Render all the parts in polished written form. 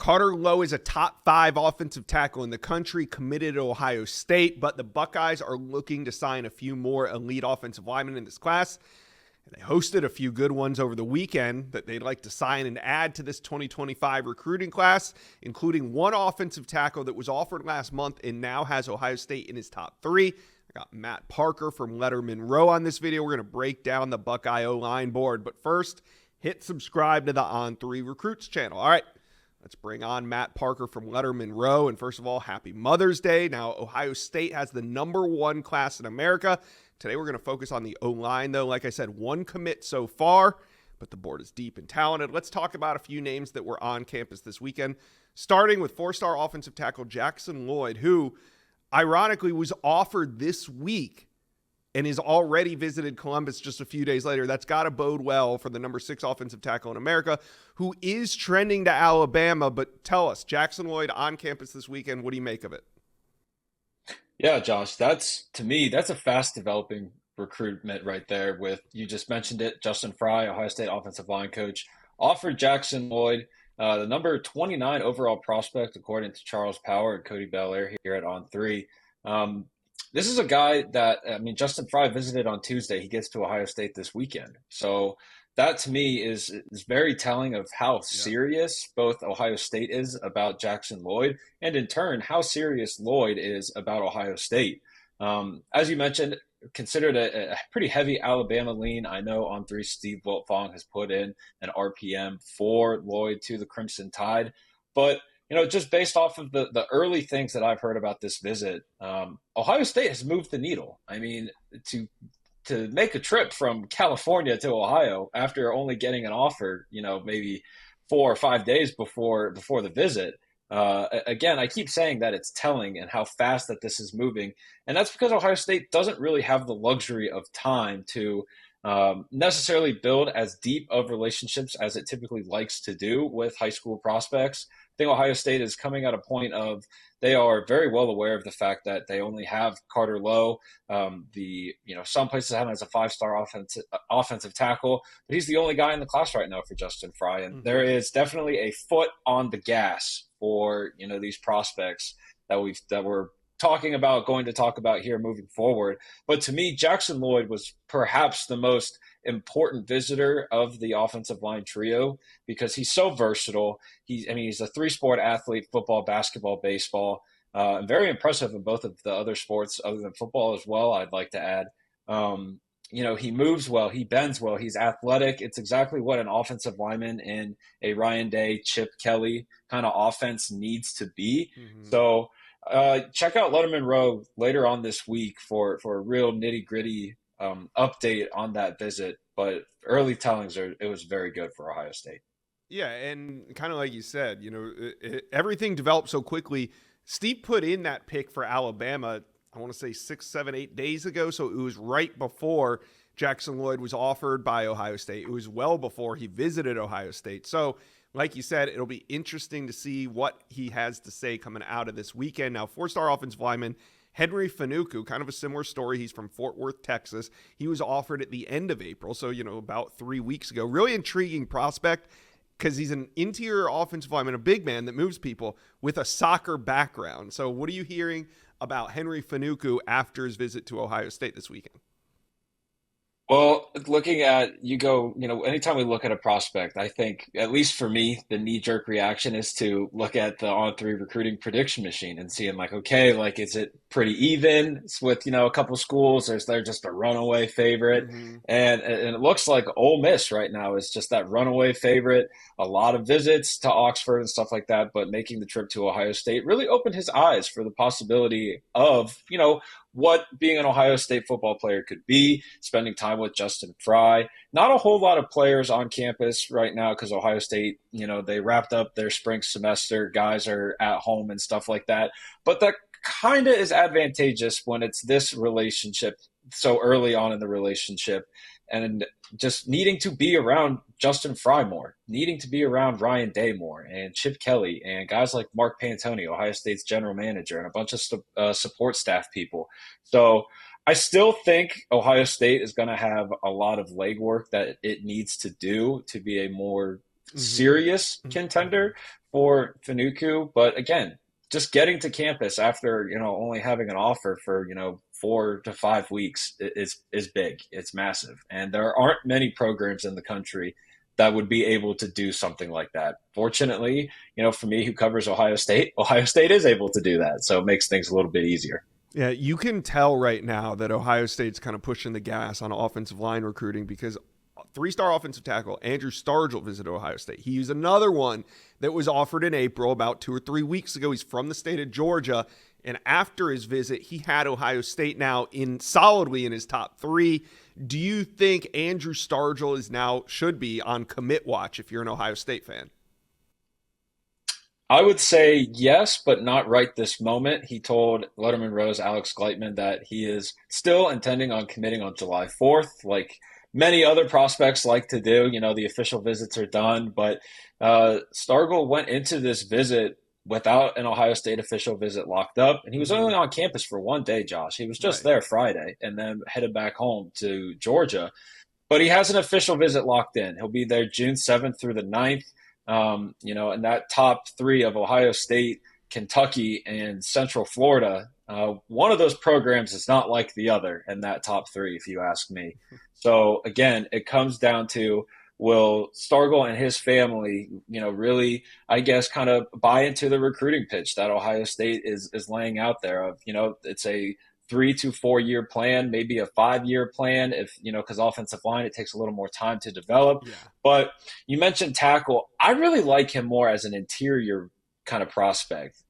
Carter Lowe is a top 5 offensive tackle in the country, committed to Ohio State, but the Buckeyes are looking to sign a few more elite offensive linemen in this class. And they hosted a few good ones over the weekend that they'd like to sign and add to this 2025 recruiting class, including one offensive tackle that was offered last month and now has Ohio State in his top 3. I got Matt Parker from Letterman Row on this video. We're going to break down the Buckeye O-line board. But first, hit subscribe to the On3 Recruits channel. All right. Let's bring on Matt Parker from Letterman Row. And first of all, happy Mother's Day. Now, Ohio State has the #1 class in America. Today, we're going to focus on the O-line, though. Like I said, 1 commit so far, but the board is deep and talented. Let's talk about a few names that were on campus this weekend, starting with 4-star offensive tackle Jackson Lloyd, who, ironically, was offered this week and is already visited Columbus just a few days later. That's got to bode well for the #6 offensive tackle in America, who is trending to Alabama. But tell us, Jackson Lloyd on campus this weekend, what do you make of it? Yeah, Josh, to me, that's a fast developing recruitment right there with, you just mentioned it, Justin Fry, Ohio State offensive line coach, offered Jackson Lloyd, the number 29 overall prospect, according to Charles Power and Cody Belair here at On3. This is a guy that, I mean, Justin Fry visited on Tuesday. He gets to Ohio State this weekend. So that to me is very telling of how Yeah. serious both Ohio State is about Jackson Lloyd, and in turn, how serious Lloyd is about Ohio State. As you mentioned, considered a pretty heavy Alabama lean. I know On3 Steve Wiltfong has put in an RPM for Lloyd to the Crimson Tide, but just based off of the early things that I've heard about this visit, Ohio State has moved the needle. I mean, to make a trip from California to Ohio after only getting an offer, maybe 4 or 5 days before the visit. Again, I keep saying that it's telling and how fast that this is moving, and that's because Ohio State doesn't really have the luxury of time to necessarily build as deep of relationships as it typically likes to do with high school prospects. I think Ohio State is coming at a point of, they are very well aware of the fact that they only have Carter Lowe. Some places have him as a 5-star offensive tackle, but he's the only guy in the class right now for Justin Fry, and there is definitely a foot on the gas for these prospects that we're going to talk about here moving forward. But to me, Jackson Lloyd was perhaps the most important visitor of the offensive line trio because he's so versatile. He's a 3-sport athlete: football, basketball, baseball. And very impressive in both of the other sports other than football as well, I'd like to add. He moves well, he bends well, he's athletic. It's exactly what an offensive lineman in a Ryan Day, Chip Kelly kind of offense needs to be. So check out Letterman Row later on this week for a real nitty-gritty update on that visit. But early tellings it was very good for Ohio State. Yeah, and kind of like you said, everything developed so quickly. Steve put in that pick for Alabama, I want to say 6, 7, 8 days ago. So it was right before Jackson Lloyd was offered by Ohio State. It was well before he visited Ohio State. So like you said, it'll be interesting to see what he has to say coming out of this weekend. Now, 4-star offensive lineman Henry Fuku, kind of a similar story. He's from Fort Worth, Texas. He was offered at the end of April, so, about 3 weeks ago. Really intriguing prospect because he's an interior offensive lineman, a big man that moves people with a soccer background. So what are you hearing about Henry Fuku after his visit to Ohio State this weekend? Well, anytime we look at a prospect, I think, at least for me, the knee-jerk reaction is to look at the On3 recruiting prediction machine and seeing okay, is it pretty even with, a couple schools, or is there just a runaway favorite? And it looks like Ole Miss right now is just that runaway favorite. A lot of visits to Oxford and stuff like that, but making the trip to Ohio State really opened his eyes for the possibility of, what being an Ohio State football player could be, spending time with Justin Fry. Not a whole lot of players on campus right now because Ohio State, they wrapped up their spring semester. Guys are at home and stuff like that. But that kind of is advantageous when it's this relationship so early on in the relationship, and just needing to be around Justin Fry more, needing to be around Ryan Day more, and Chip Kelly, and guys like Mark Pantoni, Ohio State's general manager, and a bunch of support staff people. So I still think Ohio State is going to have a lot of legwork that it needs to do to be a more serious contender for Fuku. But again, just getting to campus after only having an offer for 4 to 5 weeks is big. It's massive, and there aren't many programs in the country that would be able to do something like that. Fortunately, for me who covers Ohio State, Ohio State is able to do that, so it makes things a little bit easier. Yeah, you can tell right now that Ohio State's kind of pushing the gas on offensive line recruiting because three-star offensive tackle Andrew Starr visited Ohio State. He was another one that was offered in April about 2 or 3 weeks ago. He's from the state of Georgia, and after his visit, he had Ohio State now solidly in his top 3. Do you think Andrew Stargell should be on commit watch if you're an Ohio State fan? I would say yes, but not right this moment. He told Letterman Rose Alex Gleitman that he is still intending on committing on July 4th, like many other prospects like to do. The official visits are done, but Stargell went into this visit without an Ohio State official visit locked up, and he was only on campus for one day, Josh. He was just there Friday and then headed back home to Georgia. But he has an official visit locked in. He'll be there June 7th through the 9th. And that top 3 of Ohio State, Kentucky, and Central Florida, one of those programs is not like the other in that top 3, if you ask me. So again, it comes down to, will Stargell and his family, really, I guess, kind of buy into the recruiting pitch that Ohio State is laying out there of, it's a 3 to 4 year plan, maybe a 5-year plan, if because offensive line, it takes a little more time to develop. Yeah. But you mentioned tackle. I really like him more as an interior kind of prospect.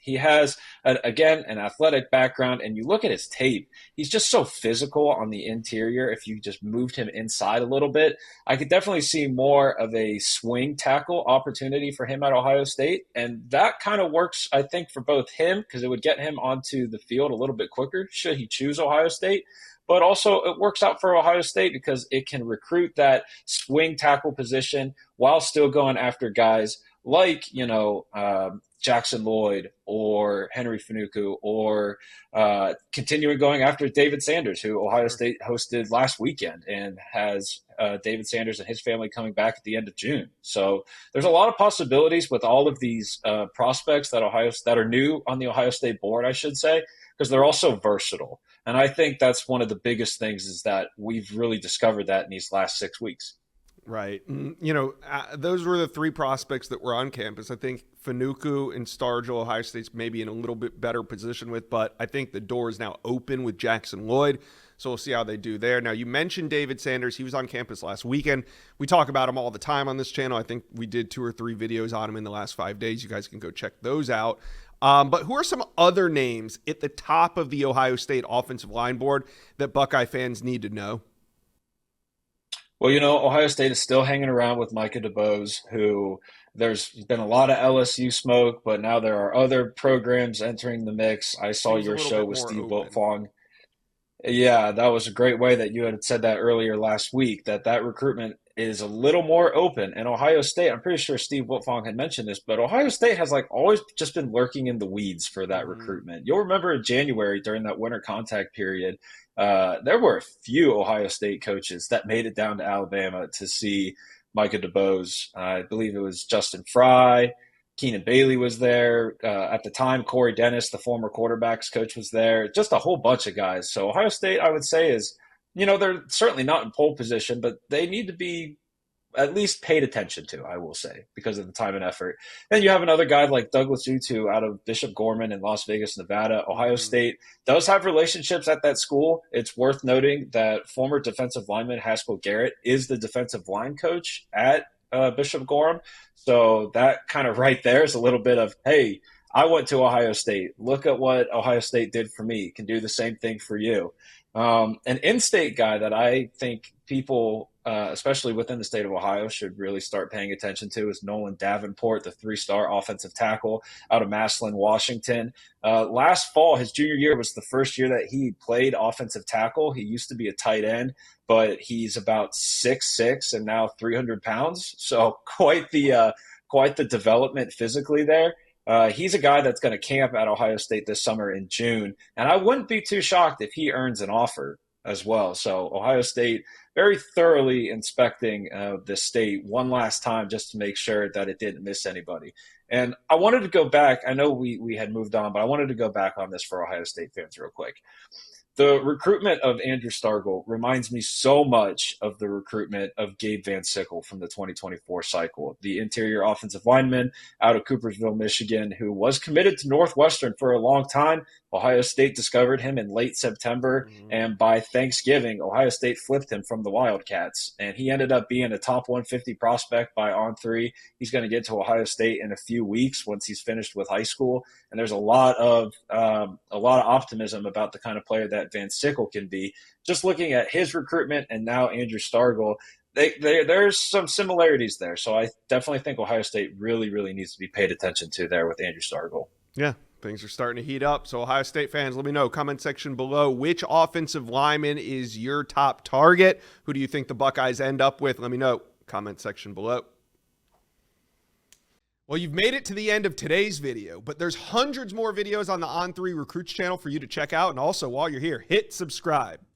He has, again, an athletic background, and you look at his tape, he's just so physical on the interior. If you just moved him inside a little bit, I could definitely see more of a swing tackle opportunity for him at Ohio State. And that kind of works, I think, for both him, because it would get him onto the field a little bit quicker should he choose Ohio State. But also it works out for Ohio State because it can recruit that swing tackle position while still going after guys like, Jackson Lloyd or Henry Fuku, or continuing going after David Sanders, who Ohio State hosted last weekend and has David Sanders and his family coming back at the end of June. So there's a lot of possibilities with all of these prospects that are new on the Ohio State board, I should say, because they're also versatile. And I think that's one of the biggest things, is that we've really discovered that in these last 6 weeks. Right. Those were the 3 prospects that were on campus. I think Fuku and Stargell, Ohio State's maybe in a little bit better position with, but I think the door is now open with Jackson Lloyd. So we'll see how they do there. Now, you mentioned David Sanders. He was on campus last weekend. We talk about him all the time on this channel. I think we did 2 or 3 videos on him in the last 5 days. You guys can go check those out. But who are some other names at the top of the Ohio State offensive line board that Buckeye fans need to know? Well, Ohio State is still hanging around with Micah DeBose, who there's been a lot of LSU smoke, but now there are other programs entering the mix. I saw your show with Steve Wiltfong. Yeah, that was a great way that you had said that earlier last week, that recruitment is a little more open. And Ohio State, I'm pretty sure Steve Wiltfong had mentioned this, but Ohio State has always just been lurking in the weeds for that recruitment. You'll remember in January during that winter contact period, there were a few Ohio State coaches that made it down to Alabama to see Micah DeBose. I believe it was Justin Fry. Keenan Bailey was there. At the time, Corey Dennis, the former quarterbacks coach, was there. Just a whole bunch of guys. So Ohio State, I would say, is, they're certainly not in pole position, but they need to be at least paid attention to, I will say, because of the time and effort. Then you have another guy like Douglas Utu out of Bishop Gorman in Las Vegas, Nevada. Ohio State does have relationships at that school. It's worth noting that former defensive lineman Haskell Garrett is the defensive line coach at Bishop Gorham. So that kind of right there is a little bit of, hey, I went to Ohio State. Look at what Ohio State did for me. Can do the same thing for you. An in-state guy that I think people, especially within the state of Ohio, should really start paying attention to is Nolan Davenport, the 3-star offensive tackle out of Massillon, Washington. Last fall, his junior year, was the first year that he played offensive tackle. He used to be a tight end, but he's about 6'6" and now 300 pounds. So quite the development physically there. He's a guy that's going to camp at Ohio State this summer in June, and I wouldn't be too shocked if he earns an offer as well. So Ohio State very thoroughly inspecting the state one last time just to make sure that it didn't miss anybody. And I wanted to go back. I know we had moved on, but I wanted to go back on this for Ohio State fans real quick. The recruitment of Andrew Stargell reminds me so much of the recruitment of Gabe Van Sickle from the 2024 cycle, the interior offensive lineman out of Coopersville, Michigan, who was committed to Northwestern for a long time. Ohio State discovered him in late September, and by Thanksgiving, Ohio State flipped him from the Wildcats, and he ended up being a top 150 prospect by On3. He's going to get to Ohio State in a few weeks once he's finished with high school, and there's a lot of optimism about the kind of player that Van Sickle can be. Just looking at his recruitment and now Andrew Stargell, there's some similarities there. So I definitely think Ohio State really, really needs to be paid attention to there with Andrew Stargell. Yeah, things are starting to heat up. So Ohio State fans, let me know, comment section below, which offensive lineman is your top target? Who do you think the Buckeyes end up with? Let me know, comment section below. Well, you've made it to the end of today's video, but there's hundreds more videos on the On3 Recruits channel for you to check out. And also, while you're here, hit subscribe.